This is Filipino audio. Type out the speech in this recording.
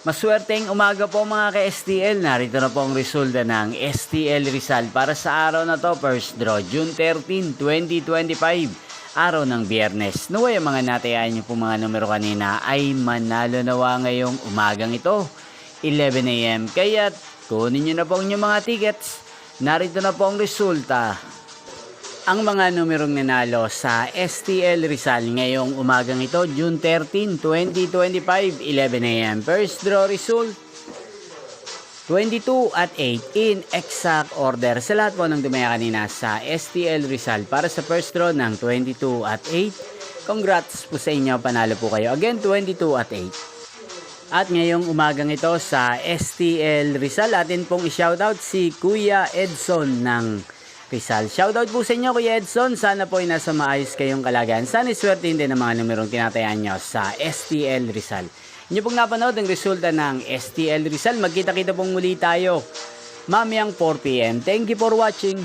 Maswerteng umaga po mga ka-STL. Narito na po ang resulta ng STL Rizal para sa araw na to. First draw, June 13, 2025. Araw ng Biyernes. Naway ang mga natayaan nyo po mga numero kanina ay manalo nawa ngayong umagang ito. 11 AM. Kaya kunin nyo na po ang inyong mga tickets. Narito na po ang resulta. Ang mga numerong nanalo sa STL Rizal ngayong umagang ito, June 13, 2025, 11 AM. First draw result, 22 at 8 in exact order. Sa lahat po ng dumaya kanina sa STL Rizal para sa first draw ng 22 at 8. Congrats po sa inyo, panalo po kayo. Again, 22 at 8. At ngayong umagang ito sa STL Rizal, atin pong i-shoutout si Kuya Edson ng Rizal. Shoutout po sa inyo Kuya Edson. Sana po ay nasa maayos kayong kalagayan. Sana iswerte din ang mga numerong tinatayan nyo sa STL Rizal. Inyo pong napanood ang resulta ng STL Rizal. Magkita-kita pong muli tayo mamayang 4 PM. Thank you for watching.